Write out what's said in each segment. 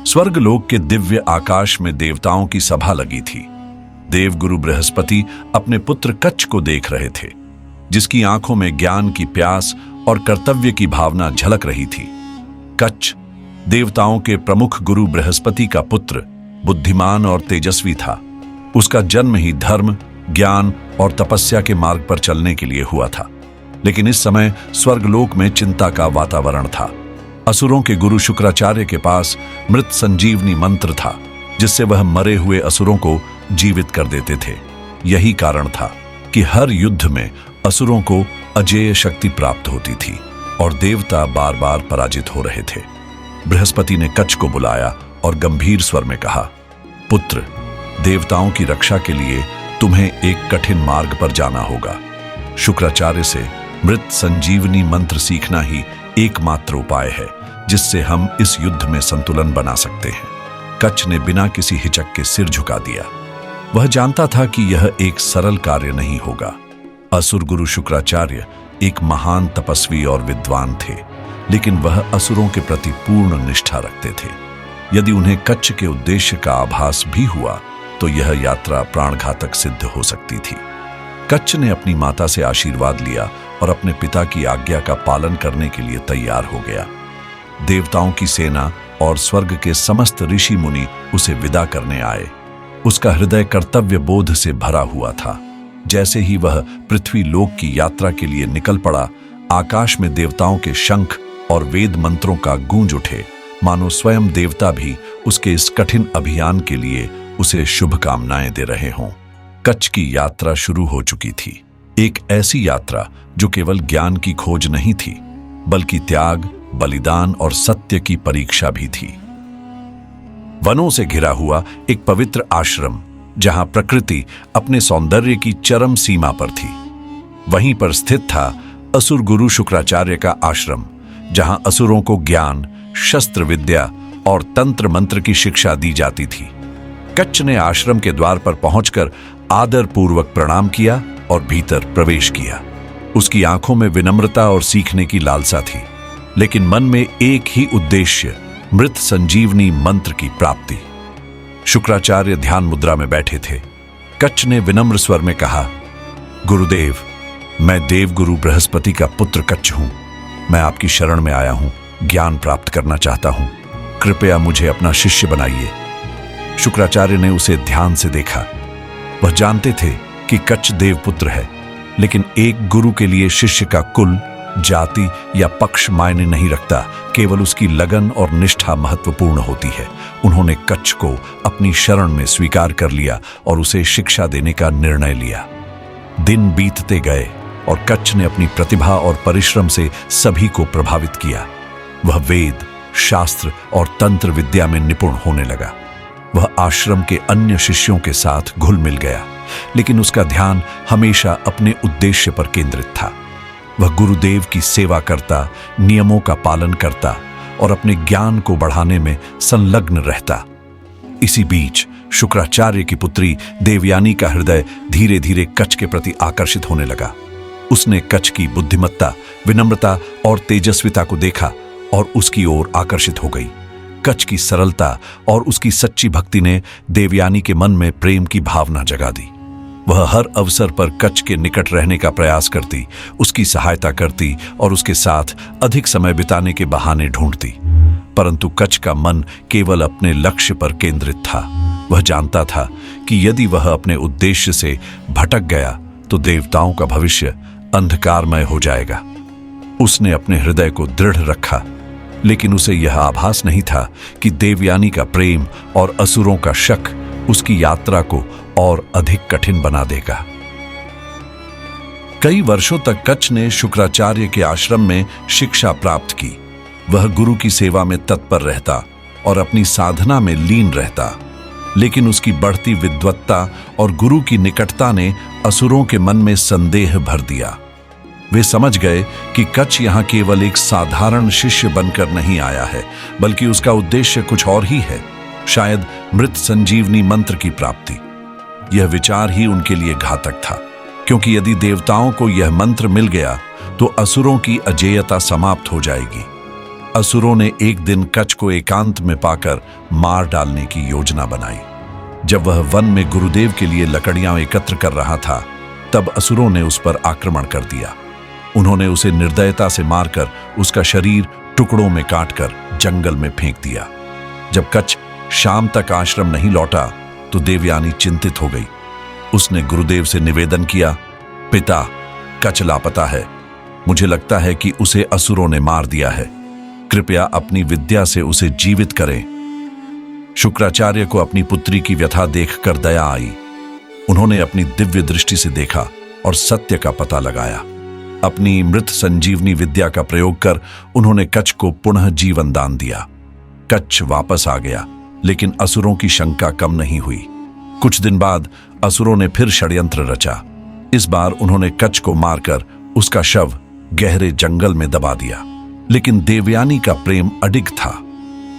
स्वर्गलोक के दिव्य आकाश में देवताओं की सभा लगी थी। देवगुरु बृहस्पति अपने पुत्र कच्छ को देख रहे थे, जिसकी आंखों में ज्ञान की प्यास और कर्तव्य की भावना झलक रही थी। कच्छ देवताओं के प्रमुख गुरु बृहस्पति का पुत्र, बुद्धिमान और तेजस्वी था। उसका जन्म ही धर्म, ज्ञान और तपस्या के मार्ग पर चलने के लिए हुआ था। लेकिन इस समय स्वर्गलोक में चिंता का वातावरण था। असुरों के गुरु शुक्राचार्य के पास मृत संजीवनी मंत्र था, जिससे वह मरे हुए असुरों को जीवित कर देते थे। यही कारण था कि हर युद्ध में असुरों को अजेय शक्ति प्राप्त होती थी और देवता बार बार पराजित हो रहे थे। बृहस्पति ने कच्छ को बुलाया और गंभीर स्वर में कहा, पुत्र, देवताओं की रक्षा के लिए तुम्हें एक कठिन मार्ग पर जाना होगा। शुक्राचार्य से मृत संजीवनी मंत्र सीखना ही एकमात्र उपाय है जिससे हम इस युद्ध में संतुलन बना सकते हैं। कच्छ ने बिना किसी हिचक के सिर झुका दिया। वह जानता था कि यह एक सरल कार्य नहीं होगा। असुर गुरु शुक्राचार्य एक महान तपस्वी और विद्वान थे, लेकिन वह असुरों के प्रति पूर्ण निष्ठा रखते थे। यदि उन्हें कच्छ के उद्देश्य का आभास भी हुआ तो यह यात्रा प्राणघातक सिद्ध हो सकती थी। कच्छ ने अपनी माता से आशीर्वाद लिया और अपने पिता की आज्ञा का पालन करने के लिए तैयार हो गया। देवताओं की सेना और स्वर्ग के समस्त ऋषि मुनि उसे विदा करने आए। उसका हृदय कर्तव्य बोध से भरा हुआ था। जैसे ही वह पृथ्वी लोक की यात्रा के लिए निकल पड़ा, आकाश में देवताओं के शंख और वेद मंत्रों का गूंज उठे, मानो स्वयं देवता भी उसके इस कठिन अभियान के लिए उसे शुभकामनाएं दे रहे हों। कच्छ की यात्रा शुरू हो चुकी थी। एक ऐसी यात्रा जो केवल ज्ञान की खोज नहीं थी, बल्कि त्याग, बलिदान और सत्य की परीक्षा भी थी। वनों से घिरा हुआ एक पवित्र आश्रम, जहां प्रकृति अपने सौंदर्य की चरम सीमा पर थी, वहीं पर स्थित था असुर गुरु शुक्राचार्य का आश्रम, जहां असुरों को ज्ञान, शस्त्र विद्या और तंत्र मंत्र की शिक्षा दी जाती थी। कच्छ ने आश्रम के द्वार पर पहुंचकर आदर पूर्वक प्रणाम किया और भीतर प्रवेश किया। उसकी आंखों में विनम्रता और सीखने की लालसा थी, लेकिन मन में एक ही उद्देश्य, मृत संजीवनी मंत्र की प्राप्ति। शुक्राचार्य ध्यान मुद्रा में बैठे थे। कच्छ ने विनम्र स्वर में कहा, गुरुदेव, मैं देवगुरु बृहस्पति का पुत्र कच्छ हूं। मैं आपकी शरण में आया हूं, ज्ञान प्राप्त करना चाहता हूं। कृपया मुझे अपना शिष्य बनाइए। शुक्राचार्य ने उसे ध्यान से देखा। वह जानते थे कि कच्छ देवपुत्र है, लेकिन एक गुरु के लिए शिष्य का कुल, जाति या पक्ष मायने नहीं रखता, केवल उसकी लगन और निष्ठा महत्वपूर्ण होती है। उन्होंने कच्छ को अपनी शरण में स्वीकार कर लिया और उसे शिक्षा देने का निर्णय लिया। दिन बीतते गए और कच्छ ने अपनी प्रतिभा और परिश्रम से सभी को प्रभावित किया। वह वेद, शास्त्र और तंत्र विद्या में निपुण होने लगा। वह आश्रम के अन्य शिष्यों के साथ घुल मिल गया, लेकिन उसका ध्यान हमेशा अपने उद्देश्य पर केंद्रित था। वह गुरुदेव की सेवा करता, नियमों का पालन करता और अपने ज्ञान को बढ़ाने में संलग्न रहता। इसी बीच शुक्राचार्य की पुत्री देवयानी का हृदय धीरे धीरे कच्छ के प्रति आकर्षित होने लगा। उसने कच्छ की बुद्धिमत्ता, विनम्रता और तेजस्विता को देखा और उसकी ओर आकर्षित हो गई। कच्छ की सरलता और उसकी सच्ची भक्ति ने देवयानी के मन में प्रेम की भावना जगा दी। वह हर अवसर पर कच्छ के निकट रहने का प्रयास करती, उसकी सहायता करती और उसके साथ अधिक समय बिताने के बहाने ढूंढती। परंतु कच्छ का मन केवल अपने लक्ष्य पर केंद्रित था। वह जानता था कि यदि वह अपने उद्देश्य से भटक गया तो देवताओं का भविष्य अंधकारमय हो जाएगा। उसने अपने हृदय को दृढ़ रखा, लेकिन उसे यह आभास नहीं था कि देवयानी का प्रेम और असुरों का शक उसकी यात्रा को और अधिक कठिन बना देगा। कई वर्षों तक कच्छ ने शुक्राचार्य के आश्रम में शिक्षा प्राप्त की। वह गुरु की सेवा में तत्पर रहता और अपनी साधना में लीन रहता, लेकिन उसकी बढ़ती विद्वत्ता और गुरु की निकटता ने असुरों के मन में संदेह भर दिया। वे समझ गए कि कच्छ यहाँ केवल एक साधारण शिष्य बनकर नहीं आया है, बल्कि उसका उद्देश्य कुछ और ही है, शायद मृत संजीवनी मंत्र की प्राप्ति। यह विचार ही उनके लिए घातक था, क्योंकि यदि देवताओं को यह मंत्र मिल गया तो असुरों की अजेयता समाप्त हो जाएगी। असुरों ने एक दिन कच्छ को एकांत में पाकर मार डालने की योजना बनाई। जब वह वन में गुरुदेव के लिए लकड़ियां एकत्र कर रहा था, तब असुरों ने उस पर आक्रमण कर दिया। उन्होंने उसे निर्दयता से मारकर उसका शरीर टुकड़ों में काटकर जंगल में फेंक दिया। जब कच्छ शाम तक आश्रम नहीं लौटा तो देवयानी चिंतित हो गई। उसने गुरुदेव से निवेदन किया, पिता, कच्छ लापता है। मुझे लगता है कि उसे असुरों ने मार दिया है। कृपया अपनी विद्या से उसे जीवित करें। शुक्राचार्य को अपनी पुत्री की व्यथा देखकर दया आई। उन्होंने अपनी दिव्य दृष्टि से देखा और सत्य का पता लगाया। अपनी मृत संजीवनी विद्या का प्रयोग कर उन्होंने कच्छ को पुनः जीवन दान दिया। कच्छ वापस आ गया, लेकिन असुरों की शंका कम नहीं हुई। कुछ दिन बाद असुरों ने फिर षड्यंत्र रचा। इस बार उन्होंने कच्छ को मारकर उसका शव गहरे जंगल में दबा दिया। लेकिन देवयानी का प्रेम अडिग था।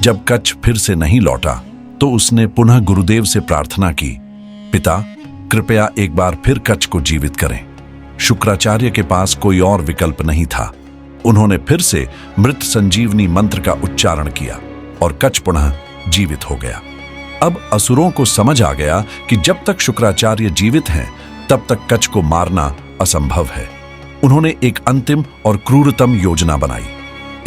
जब कच्छ फिर से नहीं लौटा तो उसने पुनः गुरुदेव से प्रार्थना की, पिता, कृपया एक बार फिर कच्छ को जीवित करें। शुक्राचार्य के पास कोई और विकल्प नहीं था। उन्होंने फिर से मृत संजीवनी मंत्र का उच्चारण किया और कच्छ पुनः जीवित हो गया। अब असुरों को समझ आ गया कि जब तक शुक्राचार्य जीवित हैं, तब तक कच्छ को मारना असंभव है। उन्होंने एक अंतिम और क्रूरतम योजना बनाई।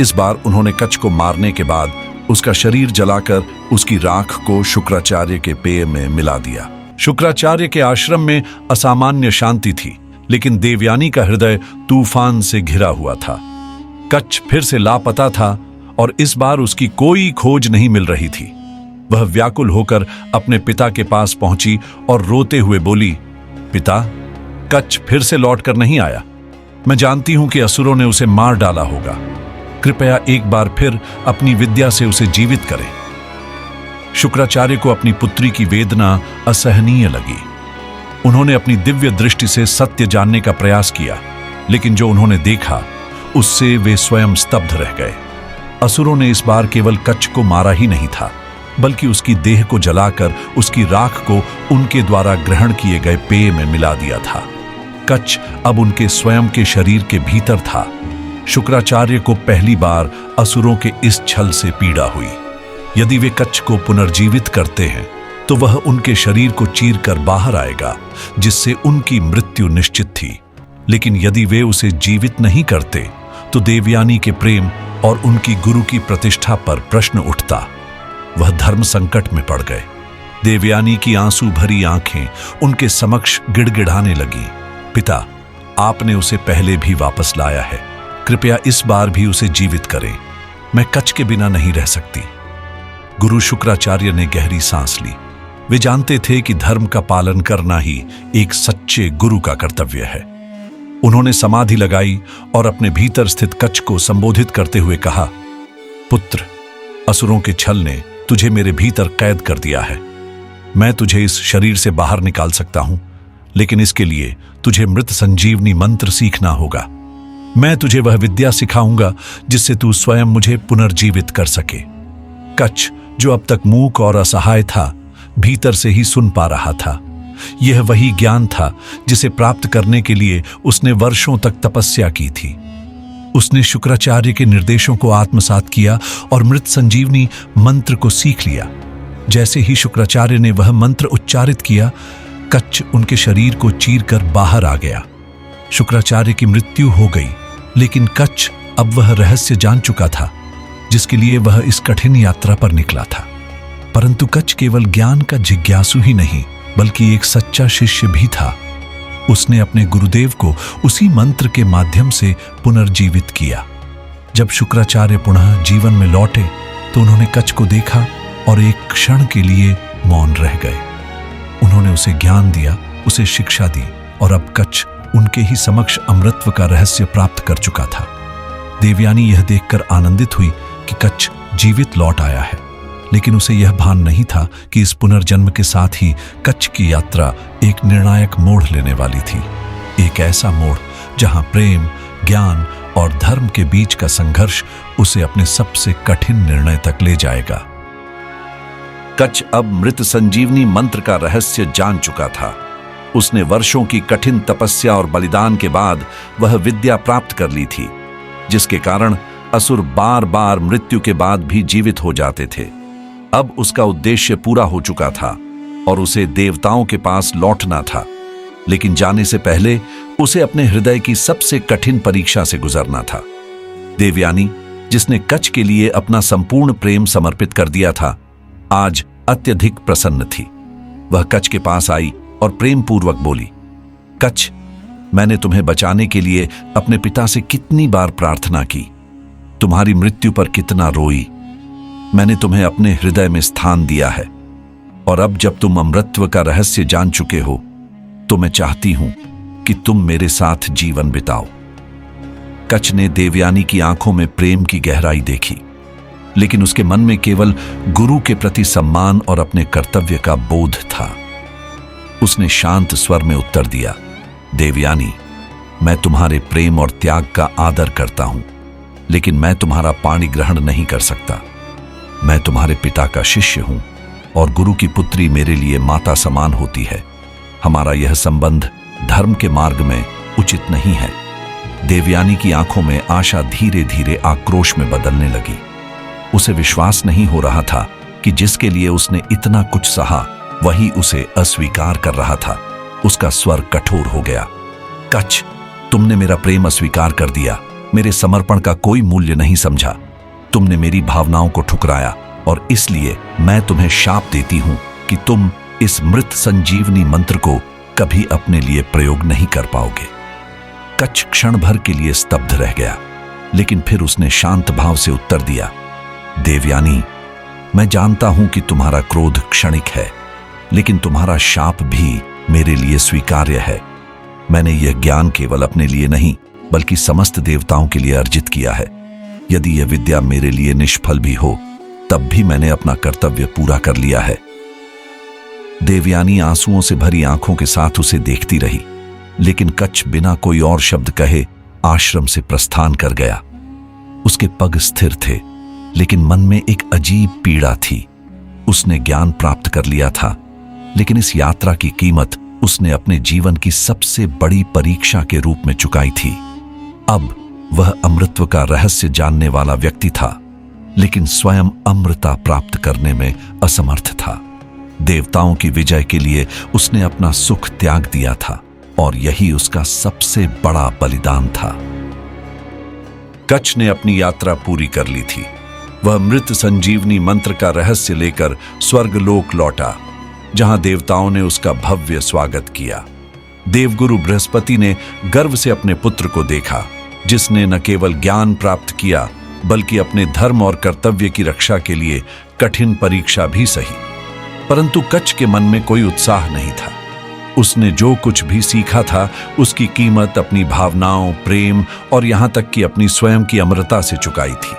इस बार उन्होंने कच्छ को मारने के बाद उसका शरीर जलाकर उसकी राख को शुक्राचार्य के पेय में मिला दिया। शुक्राचार्य के आश्रम में असामान्य शांति थी, लेकिन देवयानी का हृदय तूफान से घिरा हुआ था। कच्छ फिर से लापता था और इस बार उसकी कोई खोज नहीं मिल रही थी। वह व्याकुल होकर अपने पिता के पास पहुंची और रोते हुए बोली, पिता, कच्छ फिर से लौटकर नहीं आया। मैं जानती हूं कि असुरों ने उसे मार डाला होगा। कृपया एक बार फिर अपनी विद्या से उसे जीवित करें। शुक्राचार्य को अपनी पुत्री की वेदना असहनीय लगी। उन्होंने अपनी दिव्य दृष्टि से सत्य जानने का प्रयास किया, लेकिन जो उन्होंने देखा उससे वे स्वयं स्तब्ध रह गए। असुरों ने इस बार केवल कच्छ को मारा ही नहीं था, बल्कि उसकी देह को जलाकर उसकी राख को उनके द्वारा ग्रहण किए गए पेय में मिला दिया था। कच्छ अब उनके स्वयं के शरीर के भीतर था। शुक्राचार्य को पहली बार असुरों के इस छल से पीड़ा हुई। यदि वे कच्छ को पुनर्जीवित करते हैं तो वह उनके शरीर को चीरकर बाहर आएगा, जिससे उनकी मृत्यु निश्चित थी। लेकिन यदि वे उसे जीवित नहीं करते तो देवयानी के प्रेम और उनकी गुरु की प्रतिष्ठा पर प्रश्न उठता। वह धर्म संकट में पड़ गए। देवयानी की आंसू भरी आंखें उनके समक्ष गिड़गिड़ाने लगी। पिता, आपने उसे पहले भी वापस लाया है। कृपया इस बार भी उसे जीवित करें। मैं कच्छ के बिना नहीं रह सकती। गुरु शुक्राचार्य ने गहरी सांस ली। वे जानते थे कि धर्म का पालन करना ही एक सच्चे गुरु का कर्तव्य है। उन्होंने समाधि लगाई और अपने भीतर स्थित कच्छ को संबोधित करते हुए कहा, पुत्र, असुरों के छल ने तुझे मेरे भीतर कैद कर दिया है। मैं तुझे इस शरीर से बाहर निकाल सकता हूं, लेकिन इसके लिए तुझे मृत संजीवनी मंत्र सीखना होगा। मैं तुझे वह विद्या सिखाऊंगा जिससे तू स्वयं मुझे पुनर्जीवित कर सके। कच्छ, जो अब तक मूक और असहाय था, भीतर से ही सुन पा रहा था। यह वही ज्ञान था जिसे प्राप्त करने के लिए उसने वर्षों तक तपस्या की थी। उसने शुक्राचार्य के निर्देशों को आत्मसात किया और मृत संजीवनी मंत्र को सीख लिया। जैसे ही शुक्राचार्य ने वह मंत्र उच्चारित किया, कच्छ उनके शरीर को चीरकर बाहर आ गया। शुक्राचार्य की मृत्यु हो गई, लेकिन कच्छ अब वह रहस्य जान चुका था जिसके लिए वह इस कठिन यात्रा पर निकला था। परंतु कच्छ केवल ज्ञान का जिज्ञासु ही नहीं, बल्कि एक सच्चा शिष्य भी था। उसने अपने गुरुदेव को उसी मंत्र के माध्यम से पुनर्जीवित किया। जब शुक्राचार्य पुनः जीवन में लौटे तो उन्होंने कच्छ को देखा और एक क्षण के लिए मौन रह गए। उन्होंने उसे ज्ञान दिया, उसे शिक्षा दी, और अब कच्छ उनके ही समक्ष अमृतत्व का रहस्य प्राप्त कर चुका था। देवयानी यह देखकर आनंदित हुई कि कच्छ जीवित लौट आया है, लेकिन उसे यह भान नहीं था कि इस पुनर्जन्म के साथ ही कच्छ की यात्रा एक निर्णायक मोड़ लेने वाली थी। एक ऐसा मोड़ जहां प्रेम, ज्ञान और धर्म के बीच का संघर्ष उसे अपने सबसे कठिन निर्णय तक ले जाएगा। कच्छ अब मृत संजीवनी मंत्र का रहस्य जान चुका था। उसने वर्षों की कठिन तपस्या और बलिदान के बाद वह विद्या प्राप्त कर ली थी, जिसके कारण असुर बार बार मृत्यु के बाद भी जीवित हो जाते थे। अब उसका उद्देश्य पूरा हो चुका था और उसे देवताओं के पास लौटना था, लेकिन जाने से पहले उसे अपने हृदय की सबसे कठिन परीक्षा से गुजरना था। देवयानी, जिसने कच के लिए अपना संपूर्ण प्रेम समर्पित कर दिया था, आज अत्यधिक प्रसन्न थी। वह कच के पास आई और प्रेम पूर्वक बोली, कच, मैंने तुम्हें बचाने के लिए अपने पिता से कितनी बार प्रार्थना की, तुम्हारी मृत्यु पर कितना रोई। मैंने तुम्हें अपने हृदय में स्थान दिया है और अब जब तुम अमृतत्व का रहस्य जान चुके हो तो मैं चाहती हूं कि तुम मेरे साथ जीवन बिताओ। कच ने देवयानी की आंखों में प्रेम की गहराई देखी, लेकिन उसके मन में केवल गुरु के प्रति सम्मान और अपने कर्तव्य का बोध था। उसने शांत स्वर में उत्तर दिया, देवयानी, मैं तुम्हारे प्रेम और त्याग का आदर करता हूं, लेकिन मैं तुम्हारा पाणी ग्रहण नहीं कर सकता। मैं तुम्हारे पिता का शिष्य हूं और गुरु की पुत्री मेरे लिए माता समान होती है। हमारा यह संबंध धर्म के मार्ग में उचित नहीं है। देवयानी की आंखों में आशा धीरे धीरे आक्रोश में बदलने लगी। उसे विश्वास नहीं हो रहा था कि जिसके लिए उसने इतना कुछ सहा वही उसे अस्वीकार कर रहा था। उसका स्वर कठोर हो गया, कच, तुमने मेरा प्रेम अस्वीकार कर दिया, मेरे समर्पण का कोई मूल्य नहीं समझा। तुमने मेरी भावनाओं को ठुकराया और इसलिए मैं तुम्हें शाप देती हूं कि तुम इस मृत संजीवनी मंत्र को कभी अपने लिए प्रयोग नहीं कर पाओगे। कच क्षण भर के लिए स्तब्ध रह गया, लेकिन फिर उसने शांत भाव से उत्तर दिया, देवयानी, मैं जानता हूं कि तुम्हारा क्रोध क्षणिक है, लेकिन तुम्हारा शाप भी मेरे लिए स्वीकार्य है। मैंने यह ज्ञान केवल अपने लिए नहीं बल्कि समस्त देवताओं के लिए अर्जित किया है। यदि यह विद्या मेरे लिए निष्फल भी हो तब भी मैंने अपना कर्तव्य पूरा कर लिया है। देवयानी आंसुओं से भरी आंखों के साथ उसे देखती रही, लेकिन कच बिना कोई और शब्द कहे आश्रम से प्रस्थान कर गया। उसके पग स्थिर थे, लेकिन मन में एक अजीब पीड़ा थी। उसने ज्ञान प्राप्त कर लिया था, लेकिन इस यात्रा की कीमत उसने अपने जीवन की सबसे बड़ी परीक्षा के रूप में चुकाई थी। अब वह अमृतत्व का रहस्य जानने वाला व्यक्ति था, लेकिन स्वयं अमृता प्राप्त करने में असमर्थ था। देवताओं की विजय के लिए उसने अपना सुख त्याग दिया था और यही उसका सबसे बड़ा बलिदान था। कच ने अपनी यात्रा पूरी कर ली थी। वह मृत संजीवनी मंत्र का रहस्य लेकर स्वर्गलोक लौटा, जहां देवताओं ने उसका भव्य स्वागत किया। देवगुरु बृहस्पति ने गर्व से अपने पुत्र को देखा, जिसने न केवल ज्ञान प्राप्त किया बल्कि अपने धर्म और कर्तव्य की रक्षा के लिए कठिन परीक्षा भी सही। परंतु कच के मन में कोई उत्साह नहीं था। उसने जो कुछ भी सीखा था उसकी कीमत अपनी भावनाओं, प्रेम और यहां तक कि अपनी स्वयं की अमरता से चुकाई थी।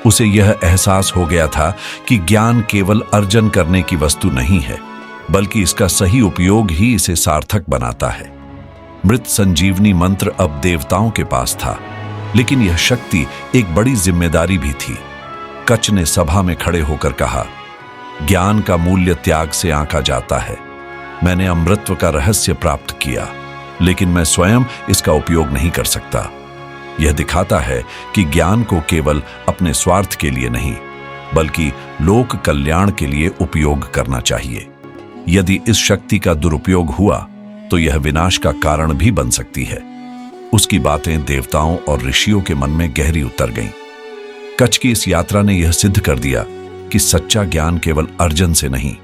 उसे यह एहसास हो गया था कि ज्ञान केवल अर्जन करने की वस्तु नहीं है, बल्कि इसका सही उपयोग ही इसे सार्थक बनाता है। मृत संजीवनी मंत्र अब देवताओं के पास था, लेकिन यह शक्ति एक बड़ी जिम्मेदारी भी थी। कच ने सभा में खड़े होकर कहा, ज्ञान का मूल्य त्याग से आंका जाता है। मैंने अमृतत्व का रहस्य प्राप्त किया, लेकिन मैं स्वयं इसका उपयोग नहीं कर सकता। यह दिखाता है कि ज्ञान को केवल अपने स्वार्थ के लिए नहीं, बल्कि लोक कल्याण के लिए उपयोग करना चाहिए। यदि इस शक्ति का दुरुपयोग हुआ तो यह विनाश का कारण भी बन सकती है। उसकी बातें देवताओं और ऋषियों के मन में गहरी उतर गईं। कच की इस यात्रा ने यह सिद्ध कर दिया कि सच्चा ज्ञान केवल अर्जन से नहीं,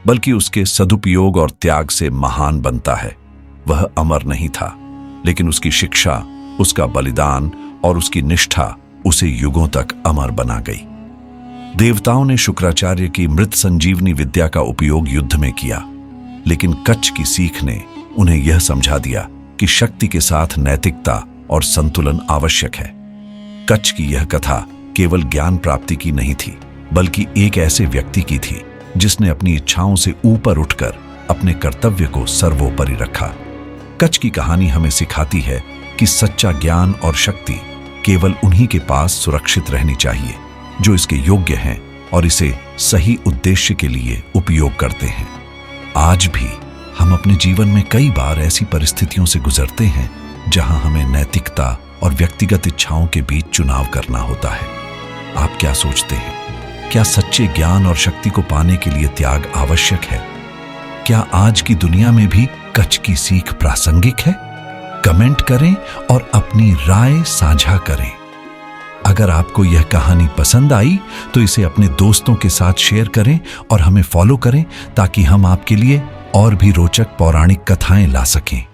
बल्कि उसके सदुपयोग और त्याग से महान बनता है। वह अमर नहीं था, लेकिन उसकी शिक्षा, उसका बलिदान और उसकी निष्ठा उसे युगों तक अमर बना गई। देवताओं ने शुक्राचार्य की मृत संजीवनी विद्या का उपयोग युद्ध में किया, लेकिन कच की सीख ने उन्हें यह समझा दिया कि शक्ति के साथ नैतिकता और संतुलन आवश्यक है। कच की यह कथा केवल ज्ञान प्राप्ति की नहीं थी, बल्कि एक ऐसे व्यक्ति की थी जिसने अपनी इच्छाओं से ऊपर उठकर अपने कर्तव्य को सर्वोपरि रखा। कच की कहानी हमें सिखाती है कि सच्चा ज्ञान और शक्ति केवल उन्हीं के पास सुरक्षित रहनी चाहिए जो इसके योग्य हैं और इसे सही उद्देश्य के लिए उपयोग करते हैं। आज भी हम अपने जीवन में कई बार ऐसी परिस्थितियों से गुजरते हैं जहां हमें नैतिकता, और व्यक्तिगत इच्छाओं के बीच चुनाव करना होता है। आप क्या सोचते हैं? क्या सच्चे ज्ञान और शक्ति को पाने के लिए त्याग आवश्यक है? क्या आज की दुनिया में भी कच की सीख प्रासंगिक है? कमेंट करें और अपनी राय साझा करें। अगर आपको यह कहानी पसंद आई तो इसे अपने दोस्तों के साथ शेयर करें और हमें फॉलो करें ताकि हम आपके लिए और भी रोचक पौराणिक कथाएं ला सकें।